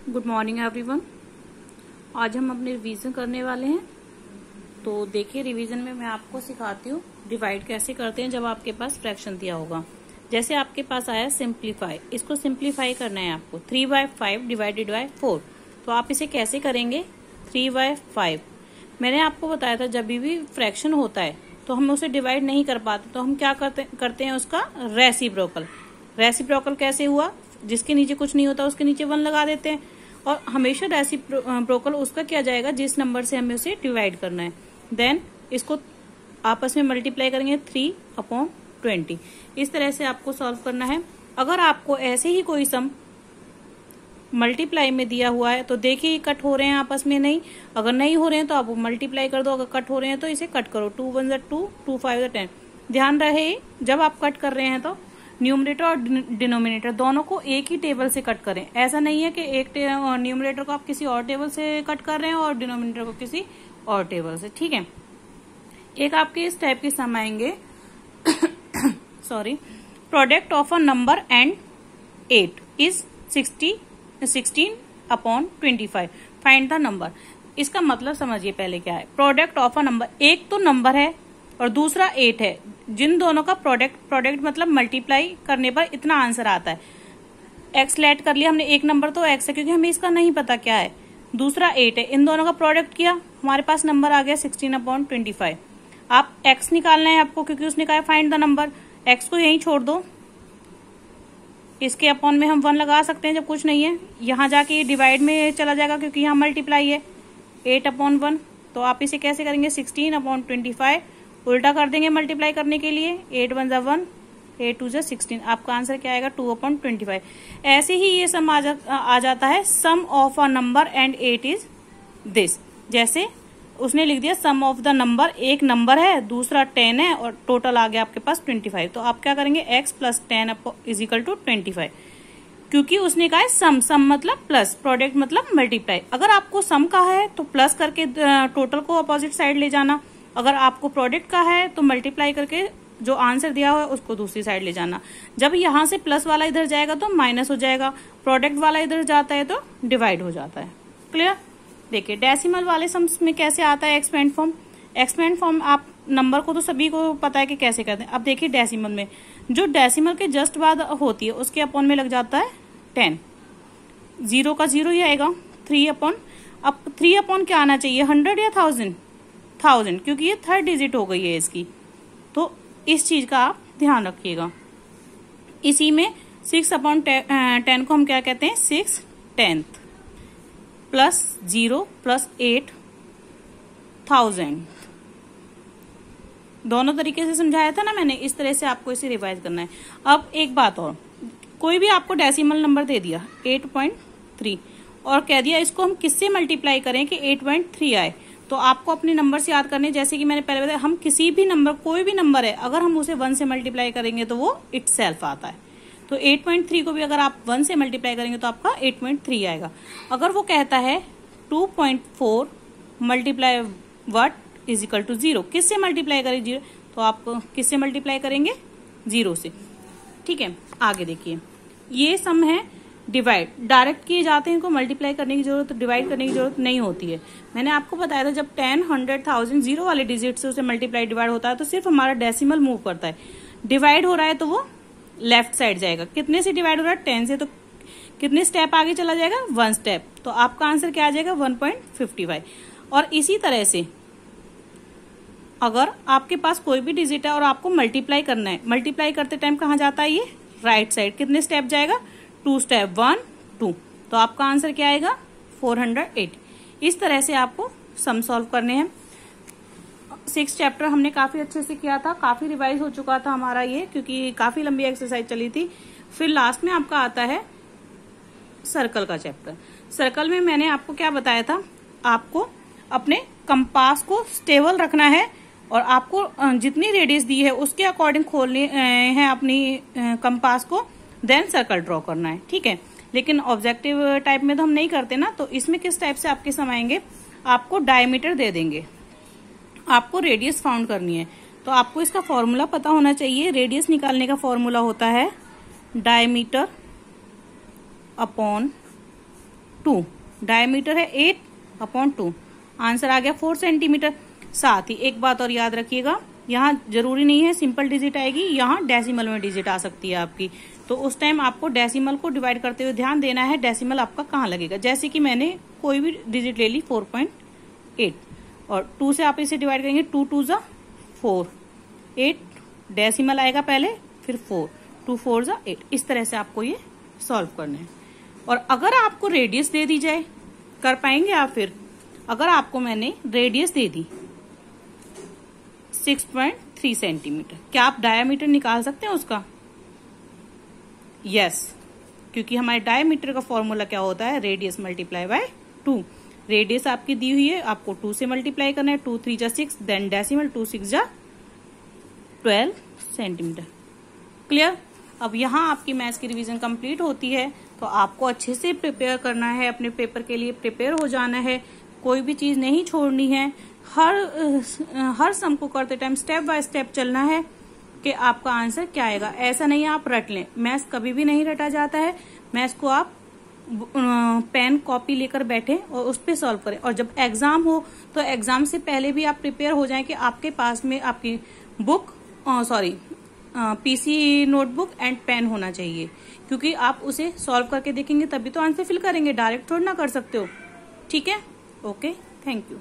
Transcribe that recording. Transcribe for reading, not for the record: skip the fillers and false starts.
Good morning everyone. आज हम अपने रिवीजन करने वाले हैं। तो देखिए, रिवीजन में मैं आपको सिखाती हूँ डिवाइड कैसे करते हैं जब आपके पास फ्रैक्शन दिया होगा। जैसे आपके पास आया सिंप्लीफाई, इसको सिंप्लीफाई करना है आपको 3/5 डिवाइडेड बाय 4। तो आप इसे कैसे करेंगे? 3/5 मैंने आपको बताया था जब भी फ्रैक्शन होता है तो हम उसे डिवाइड नहीं कर पाते तो हम क्या करते हैं उसका रेसिप्रोकल। रेसिप्रोकल कैसे हुआ? जिसके नीचे कुछ नहीं होता उसके नीचे 1 लगा देते हैं और हमेशा रेसिप्रोकल उसका क्या जाएगा जिस नंबर से हमें उसे डिवाइड करना है। देन इसको आपस में मल्टीप्लाई करेंगे 3/20। इस तरह से आपको सॉल्व करना है। अगर आपको ऐसे ही कोई सम मल्टीप्लाई में दिया हुआ है तो देखिए कट हो रहे हैं आपस में, नहीं अगर नहीं हो रहे हैं तो आप मल्टीप्लाई कर दो, अगर कट हो रहे हैं तो इसे कट करो। 2 1 2, 2 5 10। ध्यान रहे जब आप कट कर रहे हैं तो न्यूमरेटर और डिनोमिनेटर दोनों को एक ही टेबल से कट करें। ऐसा नहीं है कि एक न्यूमरेटर को आप किसी और टेबल से कट कर रहे हैं और डिनोमिनेटर को किसी और टेबल से, ठीक है। एक आपके इस टाइप के सम आएंगे sorry, product of a number and 8 is 16/25। Find the number. इसका मतलब समझिए पहले क्या है। प्रोडक्ट ऑफ अ नंबर, एक तो नंबर है और दूसरा 8 है, जिन दोनों का प्रोडक्ट मतलब मल्टीप्लाई करने पर इतना आंसर आता है। एक्स लेट कर लिया हमने, एक नंबर तो एक्स है क्योंकि हमें इसका नहीं पता क्या है, दूसरा 8 है, इन दोनों का प्रोडक्ट किया, हमारे पास नंबर आ गया 16/25। आप एक्स निकालना है आपको क्योंकि उसने कहा फाइंड द नंबर। एक्स को यहीं छोड़ दो, इसके अपॉन में हम 1 लगा सकते हैं जब कुछ नहीं है। यहां जाके ये डिवाइड में चला जाएगा क्योंकि यहाँ मल्टीप्लाई है 8/1। तो आप इसे कैसे करेंगे? 16/25 उल्टा कर देंगे मल्टीप्लाई करने के लिए। 8 1 1, 8 2 16। आपका आंसर क्या आएगा? 2/25। ऐसे ही ये सम आ जाता है sum of a number and 8 is this. जैसे उसने लिख दिया सम ऑफ द नंबर, एक नंबर है दूसरा 10 है और टोटल आ गया आपके पास 25। तो आप क्या करेंगे? x + 10 = 25 क्योंकि उसने कहा है सम मतलब प्लस, प्रोडक्ट मतलब मल्टीप्लाई। अगर आपको सम का है तो प्लस करके टोटल को अपोजिट साइड ले जाना, अगर आपको प्रोडक्ट का है तो मल्टीप्लाई करके जो आंसर दिया हुआ है उसको दूसरी साइड ले जाना। जब यहां से प्लस वाला इधर जाएगा तो माइनस हो जाएगा, प्रोडक्ट वाला इधर जाता है तो डिवाइड हो जाता है। क्लियर? देखिए डेसिमल वाले सम्स में कैसे आता है एक्सपेंड फॉर्म। एक्सपेंड फॉर्म आप नंबर को तो सभी को पता है कि कैसे करते हैं। अब देखिए डेसिमल में जो डेसिमल के जस्ट बाद होती है उसके अपॉन में लग जाता है 10, 0 का 0 ही आएगा। 3/, अब 3/, क्या आना चाहिए? 100 या 1000? 1000, क्योंकि ये 3rd डिजिट हो गई है इसकी। तो इस चीज का आप ध्यान रखिएगा। इसी में 6/10 को हम क्या कहते हैं? 6/10 + 0 + 8 1000। दोनों तरीके से समझाया था ना मैंने, इस तरह से आपको इसे रिवाइज करना है। अब एक बात और, कोई भी आपको डेसिमल नंबर दे दिया 8.3 और कह दिया इसको हम किससे मल्टीप्लाई करें कि 8.3 आए, तो आपको अपने नंबर से याद करने, जैसे कि मैंने पहले बताया, हम किसी भी नंबर, कोई भी नंबर है, अगर हम उसे 1 से मल्टीप्लाई करेंगे तो वो इटसेल्फ आता है। तो 8.3 को भी अगर आप 1 से मल्टीप्लाई करेंगे तो आपका 8.3 आएगा। अगर वो कहता है 2.4 मल्टीप्लाई व्हाट = 0, किससे मल्टीप्लाई करें? 0, तो आप किससे मल्टीप्लाई करेंगे? 0 से। ठीक है, आगे देखिए, ये सम है डिवाइड, डायरेक्ट किए जाते हैं, इनको मल्टीप्लाई करने की जरूरत, डिवाइड करने की जरूरत नहीं होती है। मैंने आपको बताया था जब 10 100 1000 0 वाले डिजिट से उसे मल्टीप्लाई डिवाइड होता है तो सिर्फ हमारा डेसिमल मूव करता है। डिवाइड हो रहा है तो वो लेफ्ट साइड जाएगा। कितने से डिवाइड हो रहा है? 10 से, तो कितने स्टेप आगे चला जाएगा? 1 स्टेप। तो आपका आंसर क्या आ जाएगा? 1.55। और इसी तरह से अगर आपके पास कोई भी डिजिट है और आपको मल्टीप्लाई करना है, मल्टीप्लाई करते टाइम कहाँ जाता है ये? Right side. कितने स्टेप जाएगा? 2 स्टेप, 1 2। तो आपका आंसर क्या आएगा? 480। इस तरह से आपको सम सॉल्व करने हैं। 6 चैप्टर हमने काफी अच्छे से किया था, काफी रिवाइज हो चुका था हमारा ये, क्योंकि काफी लंबी एक्सरसाइज चली थी। फिर लास्ट में आपका आता है सर्कल का चैप्टर। सर्कल में मैंने आपको क्या बताया था? आपको अपने कंपास को स्टेबल रखना है और आपको जितनी रेडियस दी है उसके अकॉर्डिंग खोलने हैं अपनी कंपास को, देन सर्कल ड्रॉ करना है। ठीक है, लेकिन ऑब्जेक्टिव टाइप में तो हम नहीं करते ना, तो इसमें किस टाइप से आपके सम आएंगे? आपको डायमीटर दे देंगे, आपको रेडियस फाउंड करनी है, तो आपको इसका फॉर्मूला पता होना चाहिए। रेडियस निकालने का फॉर्मूला होता है डायमीटर अपॉन 2, डायमीटर है 8/2, आंसर आ गया 4 सेंटीमीटर। साथ ही एक बात और याद रखिएगा, यहाँ जरूरी नहीं है सिंपल डिजिट आएगी, यहाँ डेसिमल में डिजिट आ सकती है आपकी, तो उस टाइम आपको डेसिमल को डिवाइड करते हुए ध्यान देना है डेसिमल आपका कहाँ लगेगा। जैसे कि मैंने कोई भी डिजिट ले ली 4.8 और 2 से आप इसे डिवाइड करेंगे, 2 2 जा 4, 8 डेसिमल आएगा पहले, फिर 4, 2 4 जा 8। इस तरह से आपको ये सॉल्व करना है। और अगर आपको रेडियस दे दी जाए, कर पाएंगे आप? फिर अगर आपको मैंने रेडियस दे दी 6.3 सेंटीमीटर, क्या आप डायामीटर निकाल सकते हैं उसका? यस, क्योंकि हमारे डायमीटर का फॉर्मूला क्या होता है, रेडियस मल्टीप्लाई बाय 2। रेडियस आपकी दी हुई है, आपको 2 से मल्टीप्लाई करना है, 2 3 जा 6, देन डेसिमल 2 6 जा 12 सेंटीमीटर। क्लियर? अब यहाँ आपकी मैथ्स की रिवीजन कंप्लीट होती है, तो आपको अच्छे से प्रिपेयर करना है, अपने पेपर के लिए प्रिपेयर हो जाना है, कोई भी चीज नहीं छोड़नी है। हर सम को करते टाइम स्टेप बाय स्टेप चलना है कि आपका आंसर क्या आएगा। ऐसा नहीं है आप रट लें, मैथ्स कभी भी नहीं रटा जाता है। मैथ्स को आप पेन कॉपी लेकर बैठे और उस पर सॉल्व करें, और जब एग्जाम हो तो एग्जाम से पहले भी आप प्रिपेयर हो जाएं कि आपके पास में आपकी book PC notebook and pen होना चाहिए, क्योंकि आप उसे सॉल्व करके देखेंगे तभी तो आंसर फिल करेंगे, डायरेक्ट थोड़ा ना कर सकते हो। ठीक है? Okay, thank you.